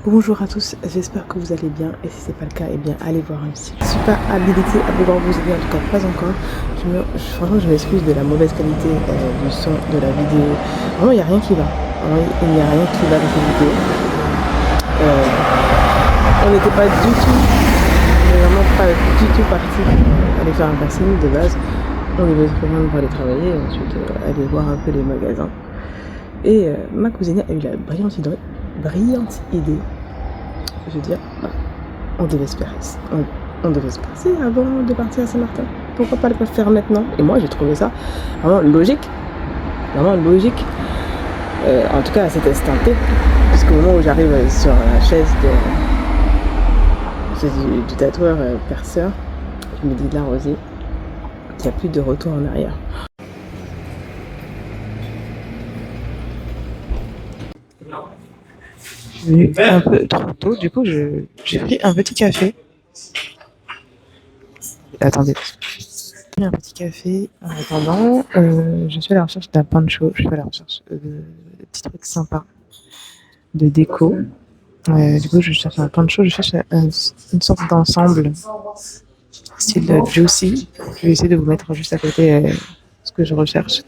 Bonjour à tous, j'espère que vous allez bien et si c'est pas le cas, eh bien allez voir un psy. Je suis pas habilitée à pouvoir vous aider, en tout cas pas encore. Franchement je m'excuse de la mauvaise qualité du son, de la vidéo. Vraiment il n'y a rien qui va. Vraiment, il n'y a rien qui va dans cette vidéo. On n'était pas du tout, mais vraiment pas du tout parti aller faire un piercing de base. On devait se rejoindre pour aller travailler et ensuite aller voir un peu les magasins. Et ma cousine a eu la brillante idée, je veux dire, on devait se passer avant de partir à Saint-Martin. Pourquoi pas le faire maintenant? Et moi j'ai trouvé ça vraiment logique, en tout cas à cet instant T, puisqu'au moment où j'arrive sur la chaise du tatoueur perceur, je me dis là Rosée, il n'y a plus de retour en arrière. Venu un peu trop tôt, du coup j'ai pris un petit café. Attendez. J'ai pris un petit café en attendant. Je suis à la recherche d'un poncho, je suis à la recherche de petits trucs sympas, de déco. Du coup je cherche un poncho, je cherche une sorte d'ensemble style juicy. Je vais essayer de vous mettre juste à côté ce que je recherche.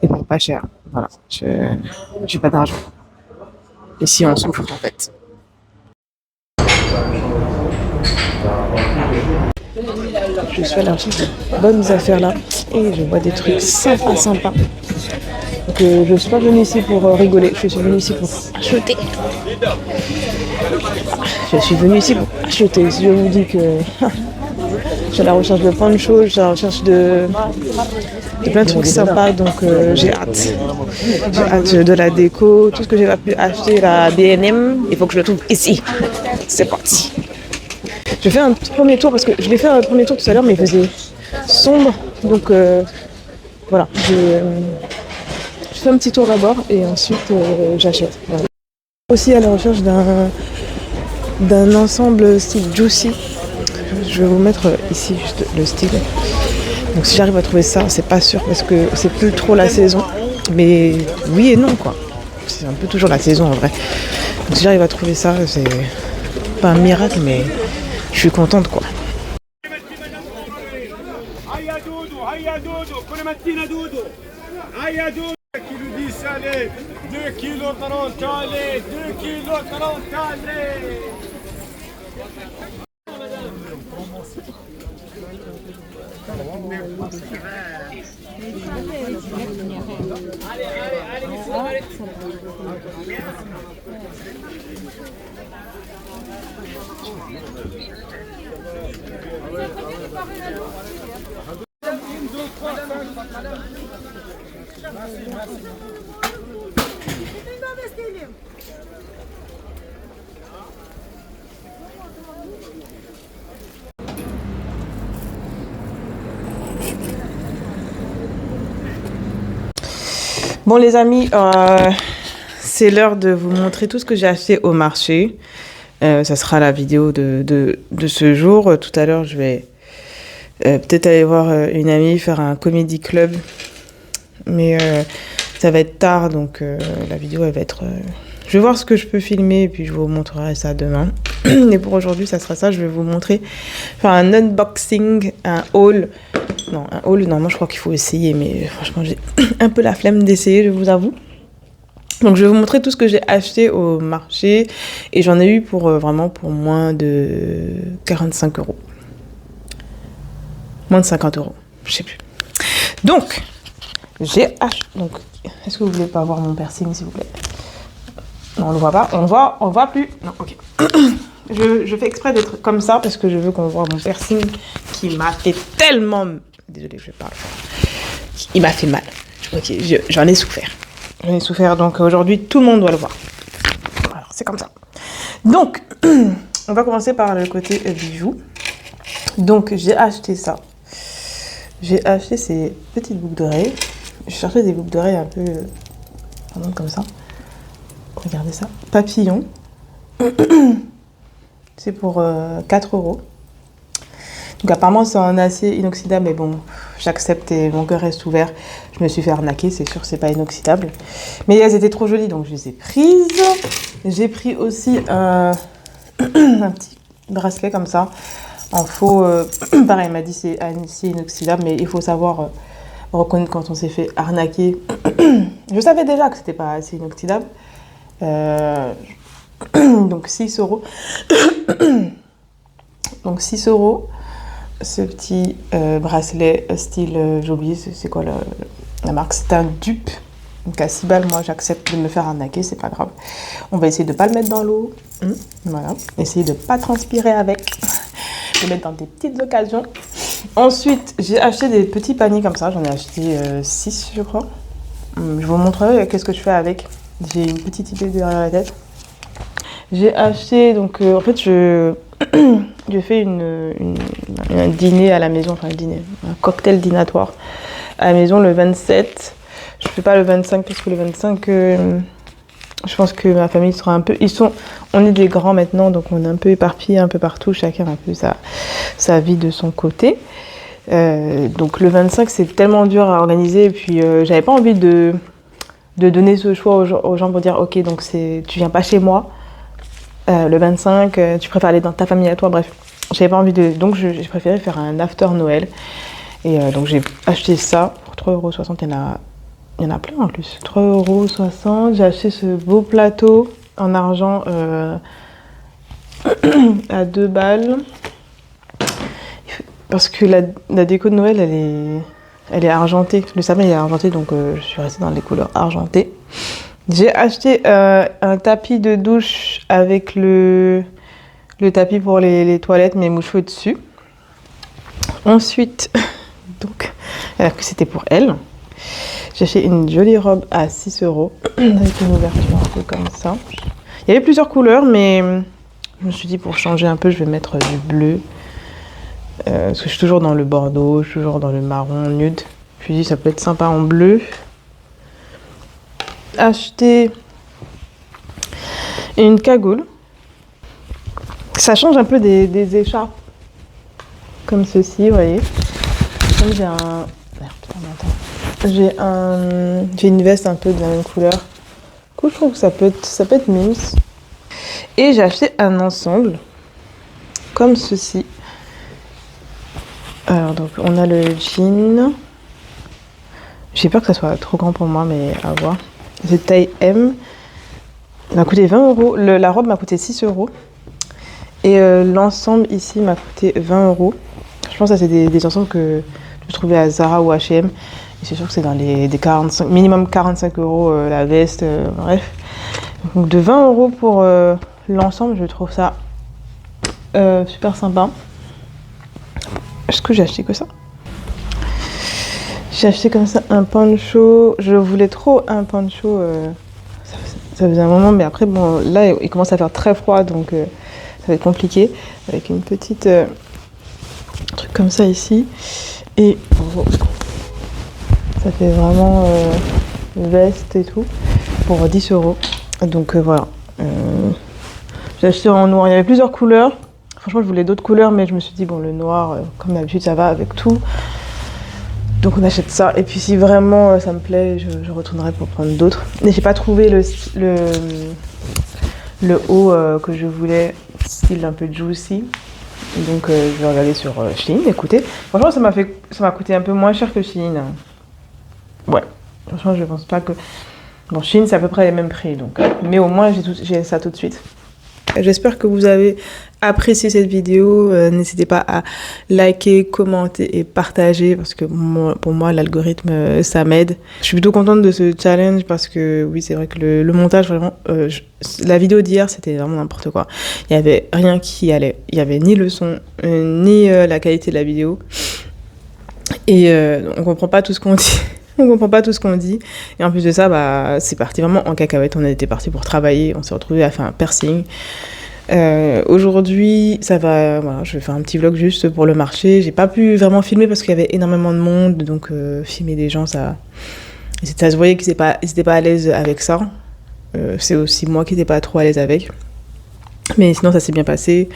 Et pour pas cher, voilà. J'ai pas d'argent. Ici on souffre en fait. Je suis à la recherche de bonnes affaires là et je vois des trucs sympas. Donc je suis pas venue ici pour rigoler, je suis venue ici pour acheter. Si je vous dis que je suis à la recherche de plein de choses, je suis à la recherche de plein de trucs sympas, donc j'ai hâte. J'ai hâte de la déco, tout ce que j'ai pas pu acheter à B&M, il faut que je le trouve ici. C'est parti. Je fais un premier tour parce que je l'ai fait un premier tour tout à l'heure, mais il faisait sombre, donc voilà. Je fais un petit tour d'abord et ensuite j'achète. Voilà. Aussi à la recherche d'un ensemble style juicy. Je vais vous mettre ici juste le style. Donc si j'arrive à trouver ça, c'est pas sûr parce que c'est plus trop la saison. Mais oui et non quoi. C'est un peu toujours la saison en vrai. Donc si j'arrive à trouver ça, c'est pas un miracle mais je suis contente quoi. Bon les amis, c'est l'heure de vous montrer tout ce que j'ai acheté au marché. Ça sera la vidéo de ce jour. Tout à l'heure, je vais peut-être aller voir une amie, faire un comedy club. Mais ça va être tard, donc la vidéo, elle va être... Je vais voir ce que je peux filmer et puis je vous montrerai ça demain. Et pour aujourd'hui, ça sera ça. Je vais vous montrer, faire un unboxing, un haul. Non, un haul, normalement, je crois qu'il faut essayer. Mais franchement, j'ai un peu la flemme d'essayer, je vous avoue. Donc je vais vous montrer tout ce que j'ai acheté au marché et j'en ai eu pour vraiment pour moins de 45 €. Moins de 50 €, je sais plus. Donc, j'ai acheté... Donc, est-ce que vous voulez pas voir mon piercing s'il vous plaît? Non, on le voit pas, on le voit plus. Non, ok. Je fais exprès d'être comme ça parce que je veux qu'on voit mon piercing qui m'a fait tellement... Désolée, je parle fort. Il m'a fait mal. Ok, j'en ai souffert. J'en ai souffert, donc aujourd'hui, tout le monde doit le voir. Alors, c'est comme ça. Donc, on va commencer par le côté bijoux. Donc, j'ai acheté ça. J'ai acheté ces petites boucles d'oreilles. Je cherchais des boucles d'oreilles un peu comme ça. Regardez ça. Papillon. C'est pour 4 €. Donc apparemment c'est en acier inoxydable, mais bon, j'accepte et mon cœur reste ouvert. Je me suis fait arnaquer, c'est sûr, c'est pas inoxydable. Mais elles étaient trop jolies, donc je les ai prises. J'ai pris aussi un petit bracelet comme ça, en faux. Pareil, elle m'a dit c'est acier inoxydable, mais il faut savoir reconnaître quand on s'est fait arnaquer. Je savais déjà que c'était pas acier inoxydable. Donc 6 euros. Donc 6 euros. Ce petit bracelet style, j'ai oublié c'est quoi la marque, c'est un dupe. Donc à 6 balles, moi j'accepte de me faire arnaquer, c'est pas grave. On va essayer de ne pas le mettre dans l'eau. Voilà. Essayer de ne pas transpirer avec. Le mettre dans des petites occasions. Ensuite, j'ai acheté des petits paniers comme ça. J'en ai acheté 6, je crois. Je vous montrerai qu'est-ce que je fais avec. J'ai une petite idée derrière la tête. J'ai acheté, donc en fait, je fais un dîner à la maison, enfin un cocktail dînatoire à la maison le 27. Je fais pas le 25 parce que le 25, je pense que ma famille sera un peu... On est des grands maintenant, donc on est un peu éparpillés un peu partout, chacun a un peu sa vie de son côté. Donc le 25, c'est tellement dur à organiser, et puis j'avais pas envie de donner ce choix aux gens pour dire ok, donc tu viens pas chez moi le 25, tu préfères aller dans ta famille à toi, bref. J'avais pas envie donc j'ai préféré faire un after Noël. Et donc j'ai acheté ça pour 3,60 €. Il y en a plein en plus. 3,60 €. J'ai acheté ce beau plateau en argent à 2 balles. Parce que la déco de Noël, elle est argentée. Le sapin il est argenté, donc je suis restée dans les couleurs argentées. J'ai acheté un tapis de douche avec le tapis pour les toilettes, mes mouchoirs dessus. Ensuite, donc, alors que c'était pour elle, j'ai acheté une jolie robe à 6 € avec une ouverture un peu comme ça. Il y avait plusieurs couleurs, mais je me suis dit pour changer un peu, je vais mettre du bleu. Parce que je suis toujours dans le bordeaux, je suis toujours dans le marron nude. Je me suis dit ça peut être sympa en bleu. Acheter une cagoule. Ça change un peu des écharpes. Comme ceci, vous voyez. Comme j'ai une veste un peu de la même couleur. Du coup, je trouve que ça peut être mimes. Et j'ai acheté un ensemble comme ceci. Alors donc on a le jean. J'ai peur que ça soit trop grand pour moi, mais à voir. C'est taille M. Il m'a coûté 20 €. La robe m'a coûté 6 €. Et l'ensemble ici m'a coûté 20 €. Je pense que ça c'est des ensembles que je trouvais à Zara ou H&M. Et c'est sûr que c'est dans des 45, minimum 45 € la veste, bref. Donc de 20 € pour l'ensemble, je trouve ça super sympa. Est-ce que j'ai acheté que ça? J'ai acheté comme ça un poncho. Je voulais trop un poncho. Ça faisait un moment, mais après, bon, là, il commence à faire très froid, donc ça va être compliqué. Avec une petite truc comme ça ici. Et ça fait vraiment veste et tout pour 10 €. Donc voilà. J'ai acheté en noir. Il y avait plusieurs couleurs. Franchement, je voulais d'autres couleurs, mais je me suis dit, bon, le noir, comme d'habitude, ça va avec tout. Donc on achète ça. Et puis si vraiment ça me plaît, je retournerai pour prendre d'autres. Mais j'ai pas trouvé le haut que je voulais, style un peu juicy. Donc je vais regarder sur Shein. Écoutez, franchement ça m'a coûté un peu moins cher que Shein. Ouais, franchement je pense pas que... Bon, Shein c'est à peu près les mêmes prix, donc. Mais au moins j'ai ça tout de suite. J'espère que vous avez apprécié cette vidéo. N'hésitez pas à liker, commenter et partager parce que pour moi, l'algorithme, ça m'aide. Je suis plutôt contente de ce challenge parce que oui, c'est vrai que le montage, vraiment, la vidéo d'hier, c'était vraiment n'importe quoi. Il n'y avait rien qui allait. Il n'y avait ni le son, ni la qualité de la vidéo. Et on comprend pas tout ce qu'on dit. On comprend pas tout ce qu'on dit. Et en plus de ça, bah, c'est parti vraiment en cacahuète. On était parti pour travailler. On s'est retrouvés à faire un piercing. Aujourd'hui, ça va. Voilà, je vais faire un petit vlog juste pour le marché. J'ai pas pu vraiment filmer parce qu'il y avait énormément de monde. Donc, filmer des gens, ça se voyait qu'ils n'étaient pas à l'aise avec ça. C'est aussi moi qui n'étais pas trop à l'aise avec. Mais sinon, ça s'est bien passé.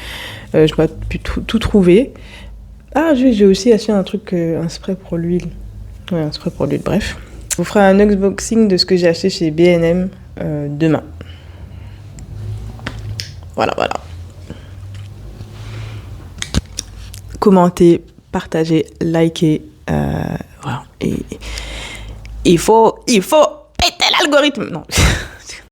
Je n'ai pas pu tout trouver. Ah, j'ai aussi acheté un truc, un spray pour l'huile. Ouais, un spray pour l'huile, bref. Je vous ferai un unboxing de ce que j'ai acheté chez B&M demain. Voilà. Commentez, partagez, likez. Voilà. Et il faut péter l'algorithme. Non.